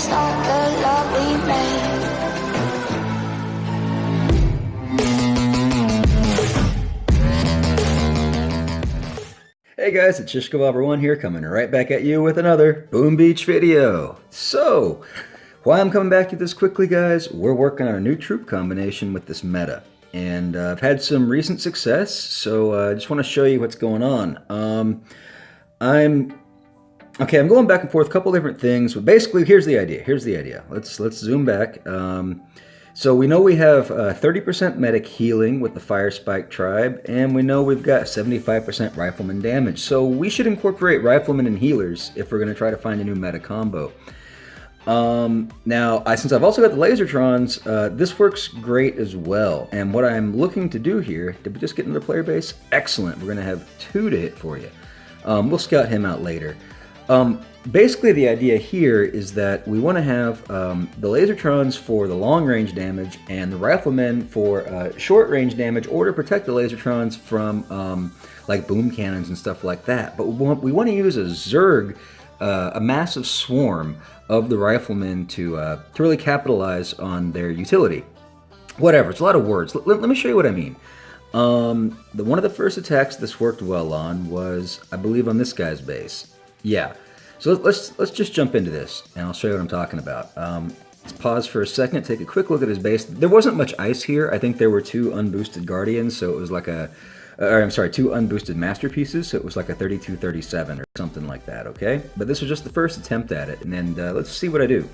just like the love we made. Hey guys, it's Shishkabobber1 here, coming right back at you with another Boom Beach video. So, why I'm coming back to this quickly, guys, we're working on a new troop combination with this meta. And I've had some recent success, so I just want to show you what's going on. I'm going back and forth a couple different things, but basically here's the idea. Let's zoom back. So we know we have 30% medic healing with the Fire Spike tribe, and we know we've got 75% rifleman damage. So we should incorporate riflemen and healers if we're going to try to find a new meta combo. Now, since I've also got the Lazortrons, this works great as well. And what I'm looking to do here, did we just get another player base? Excellent. We're going to have 2 to hit for you. We'll scout him out later. Basically, the idea here is that we want to have the Lazortrons for the long-range damage and the Riflemen for short-range damage, or to protect the Lazortrons from like boom cannons and stuff like that. But we want to use a Zerg, a massive swarm of the Riflemen to really capitalize on their utility. Whatever, it's a lot of words. Let me show you what I mean. One of the first attacks this worked well on was, I believe, on this guy's base. Yeah. So let's just jump into this, and I'll show you what I'm talking about. Let's pause for a second, take a quick look at his base. There wasn't much ice here. I think there were 2 unboosted Guardians, so it was like a... I'm sorry, 2 unboosted Masterpieces, so it was like a 32-37 or something like that, okay? But this was just the first attempt at it, and let's see what I do.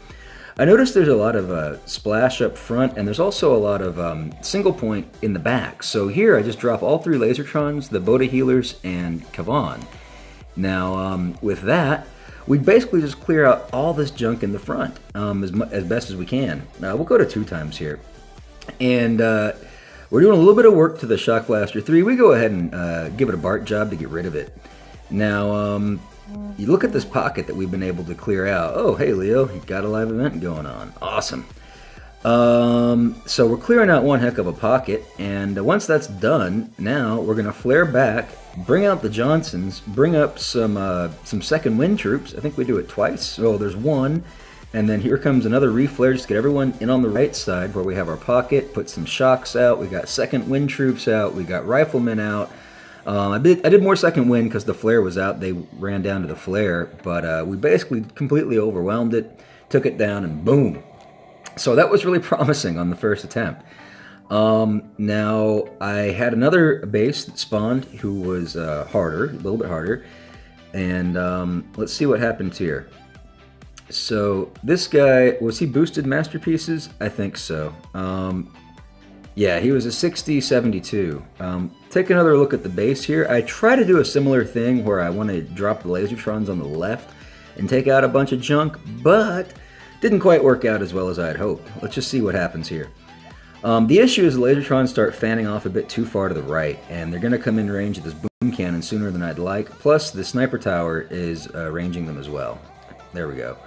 I noticed there's a lot of splash up front, and there's also a lot of single point in the back. So here I just drop all 3 Lazortrons, the Boda Healers, and Kavan. Now, with that, we basically just clear out all this junk in the front as best as we can. We'll go to 2 times here. And we're doing a little bit of work to the Shock Blaster 3. We go ahead and give it a Bart job to get rid of it. Now, you look at this pocket that we've been able to clear out. Oh, hey, Leo, you got a live event going on. Awesome. So we're clearing out one heck of a pocket, and once that's done, now we're going to flare back, bring out the Johnsons, bring up some second wind troops. I think we do it twice. So there's 1, and then here comes another reflare. Just get everyone in on the right side where we have our pocket, put some shocks out. We got second wind troops out. We got riflemen out. I did more second wind because the flare was out. They ran down to the flare, but we basically completely overwhelmed it, took it down, and boom. So that was really promising on the first attempt. Now, I had another base that spawned who was harder, a little bit harder. And let's see what happens here. So this guy, was he boosted Masterpieces? I think so. Yeah, he was a 60-72. Take another look at the base here. I try to do a similar thing where I want to drop the Lazortrons on the left and take out a bunch of junk, but didn't quite work out as well as I had hoped. Let's just see what happens here. The issue is the Lazortrons start fanning off a bit too far to the right, and they're going to come in range of this boom cannon sooner than I'd like. Plus, the sniper tower is ranging them as well. There we go.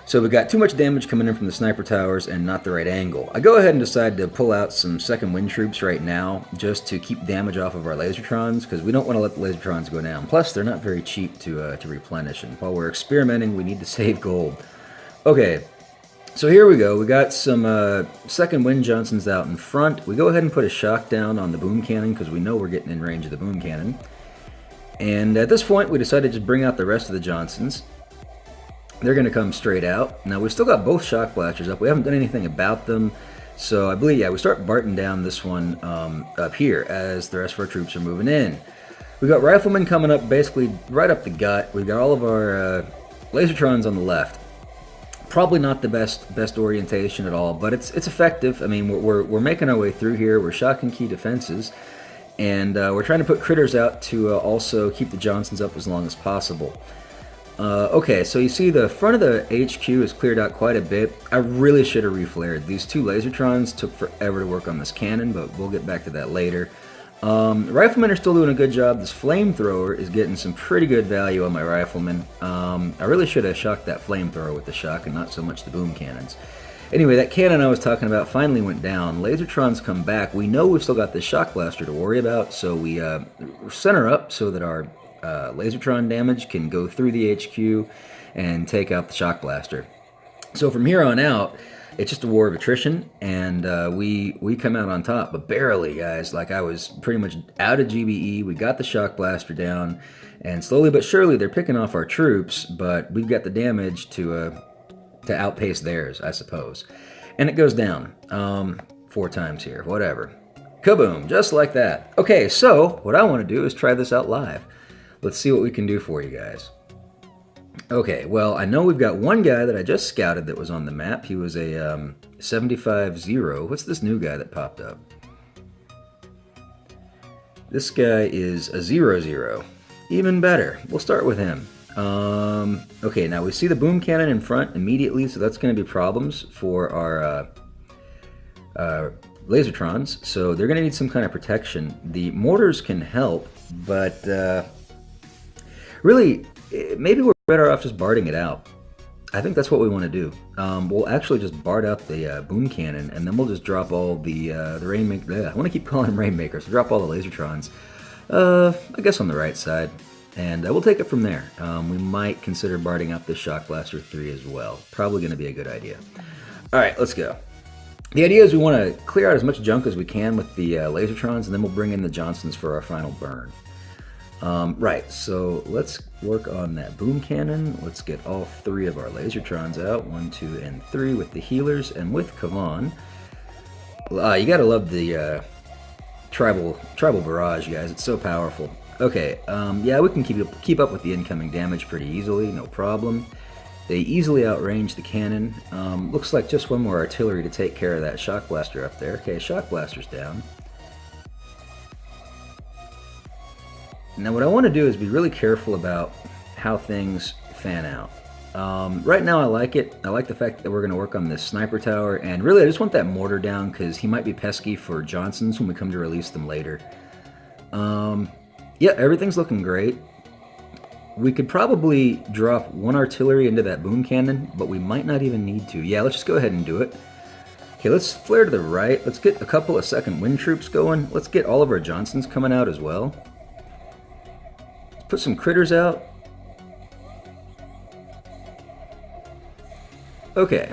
So we got too much damage coming in from the sniper towers and not the right angle. I go ahead and decide to pull out some second wind troops right now just to keep damage off of our Lazortrons, because we don't want to let the Lazortrons go down. Plus, they're not very cheap to replenish, and while we're experimenting, we need to save gold. Okay, so here we go. We got some second wind Johnsons out in front. We go ahead and put a shock down on the boom cannon because we know we're getting in range of the boom cannon. And at this point, we decided to just bring out the rest of the Johnsons. They're going to come straight out. Now, we've still got both shock blasters up. We haven't done anything about them. So I believe, yeah, we start Barton down this one up here as the rest of our troops are moving in. We've got riflemen coming up basically right up the gut. We've got all of our Lazortrons on the left. Probably not the best orientation at all, but it's effective. I mean, we're making our way through here. We're shocking key defenses, and we're trying to put critters out to also keep the Johnsons up as long as possible. Okay, so you see the front of the HQ is cleared out quite a bit. I really should have reflared. These 2 Lazortrons took forever to work on this cannon, but we'll get back to that later. Riflemen are still doing a good job. This flamethrower is getting some pretty good value on my riflemen. I really should have shocked that flamethrower with the shock and not so much the boom cannons. Anyway, that cannon I was talking about finally went down. Lazortrons come back. We know we've still got this shock blaster to worry about, so we center up so that our Lazortron damage can go through the HQ and take out the shock blaster. So from here on out, it's just a war of attrition, and we come out on top, but barely, guys. Like, I was pretty much out of GBE. We got the shock blaster down, and slowly but surely they're picking off our troops, but we've got the damage to outpace theirs, I suppose. And it goes down 4 times here, whatever. Kaboom, just like that. Okay, so what I want to do is try this out live. Let's see what we can do for you guys. Okay, well, I know we've got one guy that I just scouted that was on the map. He was a 75-0. What's this new guy that popped up? This guy is a 0-0. Even better. We'll start with him. Okay, now we see the boom cannon in front immediately, so that's going to be problems for our Lazortrons. So they're going to need some kind of protection. The mortars can help, but really, maybe we're better off just barding it out. I think that's what we want to do. We'll actually just bard out the boom cannon, and then we'll just drop all the rainmaker. I want to keep calling them rainmakers. So drop all the Lazortrons. I guess on the right side, and we'll take it from there. We might consider barding up this Shock Blaster 3 as well. Probably going to be a good idea. All right, let's go. The idea is we want to clear out as much junk as we can with the Lazortrons, and then we'll bring in the Johnsons for our final burn. Right, so let's work on that boom cannon. Let's get all 3 of our Lazortrons out, 1, 2, and 3 with the healers, and with Kavan. You gotta love the tribal barrage, guys. It's so powerful. Okay, yeah, we can keep up with the incoming damage pretty easily, no problem. They easily outrange the cannon. Looks like just one more artillery to take care of that shock blaster up there. Okay, shock blaster's down. Now what I want to do is be really careful about how things fan out. Right now I like it. I like the fact that we're going to work on this sniper tower, and really I just want that mortar down because he might be pesky for Johnsons when we come to release them later. Yeah, everything's looking great. We could probably drop 1 artillery into that boom cannon, but we might not even need to. Yeah, let's just go ahead and do it. Okay, let's flare to the right. Let's get a couple of second wind troops going. Let's get all of our Johnsons coming out as well. Put some critters out. Okay.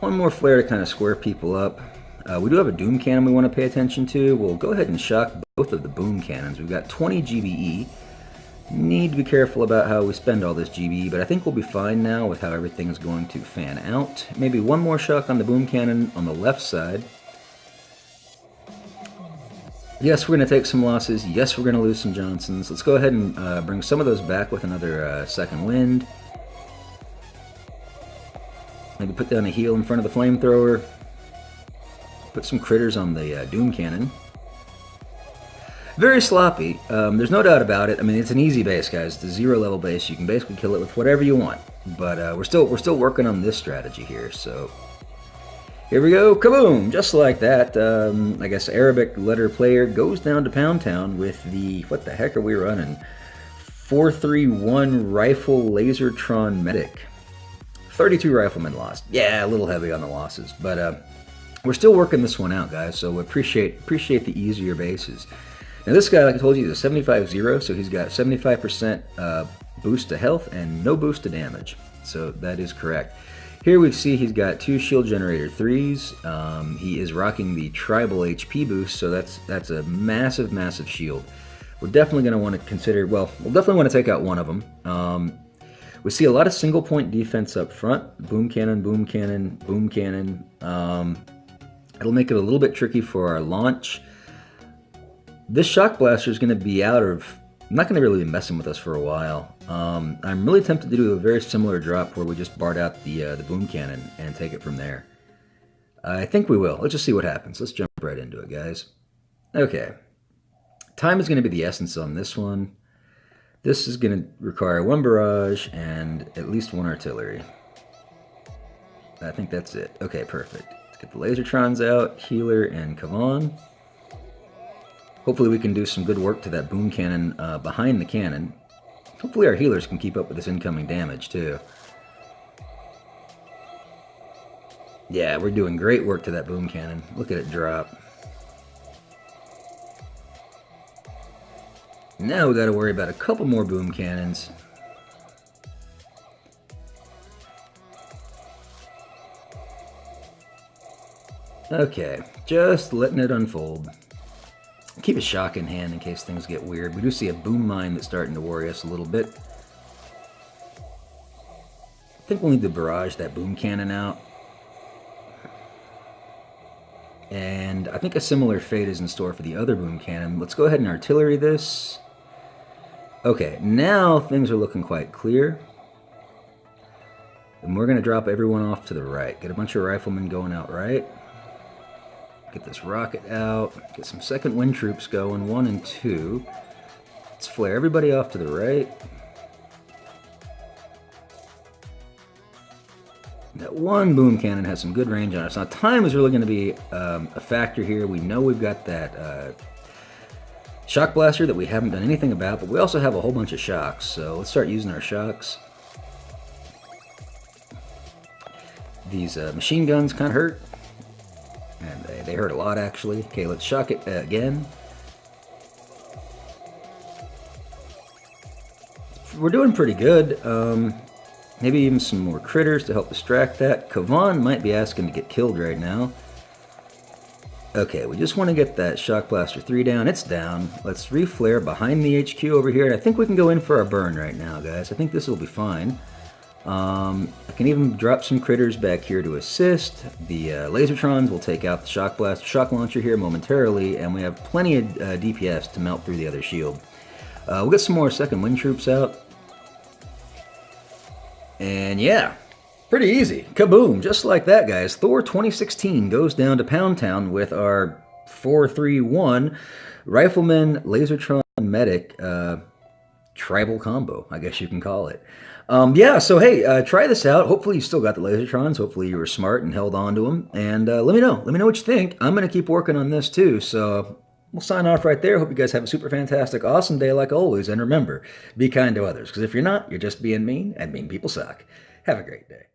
One more flare to kind of square people up. We do have a doom cannon we want to pay attention to. We'll go ahead and shock both of the boom cannons. We've got 20 GBE. Need to be careful about how we spend all this GBE, but I think we'll be fine now with how everything is going to fan out. Maybe one more shock on the boom cannon on the left side. Yes, we're going to take some losses. Yes, we're going to lose some Johnsons. Let's go ahead and bring some of those back with another second wind. Maybe put down a heal in front of the flamethrower. Put some critters on the Doom Cannon. Very sloppy. There's no doubt about it. I mean, it's an easy base, guys. It's a 0 level base. You can basically kill it with whatever you want. But we're still working on this strategy here. So here we go. Kaboom! Just like that. I guess Arabic letter player goes down to Pound Town with the, what the heck are we running? 431 rifle Lazortron medic. 32 riflemen lost. Yeah, a little heavy on the losses, but we're still working this one out, guys. So we appreciate the easier bases. Now this guy, like I told you, is a 75-0, so he's got 75% boost to health and no boost to damage. So that is correct. Here we see he's got 2 shield generator 3s. He is rocking the tribal HP boost, so that's a massive, massive shield. We're definitely going to want to consider, well, we'll definitely want to take out one of them. We see a lot of single point defense up front. Boom cannon, boom cannon, boom cannon. It'll make it a little bit tricky for our launch. This shock blaster is going to be out of, not going to really be messing with us for a while. I'm really tempted to do a very similar drop where we just bard out the boom cannon and take it from there. I think we will. Let's just see what happens. Let's jump right into it, guys. Okay. Time is going to be the essence on this one. This is going to require 1 barrage and at least 1 artillery. I think that's it. Okay, perfect. Let's get the Lazortrons out, Healer and Kavan. Hopefully we can do some good work to that boom cannon behind the cannon. Hopefully our healers can keep up with this incoming damage too. Yeah, we're doing great work to that boom cannon. Look at it drop. Now we got to worry about a couple more boom cannons. Okay, just letting it unfold. Keep a shock in hand in case things get weird. We do see a boom mine that's starting to worry us a little bit. I think we'll need to barrage that boom cannon out. And I think a similar fate is in store for the other boom cannon. Let's go ahead and artillery this. Okay, now things are looking quite clear. And we're going to drop everyone off to the right. Get a bunch of riflemen going out right. Get this rocket out. Get some second wind troops going, 1 and 2. Let's flare everybody off to the right. That one boom cannon has some good range on us. Now, time is really going to be a factor here. We know we've got that shock blaster that we haven't done anything about, but we also have a whole bunch of shocks. So let's start using our shocks. These machine guns kind of hurt. And they hurt a lot, actually. Okay, let's shock it again. We're doing pretty good. Maybe even some more critters to help distract that. Kavan might be asking to get killed right now. Okay, we just want to get that Shock Blaster 3 down. It's down. Let's reflare behind the HQ over here. And I think we can go in for our burn right now, guys. I think this will be fine. I can even drop some critters back here to assist. The Lazortrons will take out the Shock Blaster, Shock Launcher here momentarily. And we have plenty of DPS to melt through the other shield. We'll get some more second wind troops out. And yeah, pretty easy. Kaboom! Just like that, guys. Thor 2016 goes down to Pound Town with our 4-3-1 Rifleman Lazortron Medic tribal combo, I guess you can call it. Yeah, so hey, try this out. Hopefully you still got the Lazortrons. Hopefully you were smart and held on to them. And let me know. Let me know what you think. I'm going to keep working on this too, so we'll sign off right there. Hope you guys have a super fantastic, awesome day like always. And remember, be kind to others, because if you're not, you're just being mean, and mean people suck. Have a great day.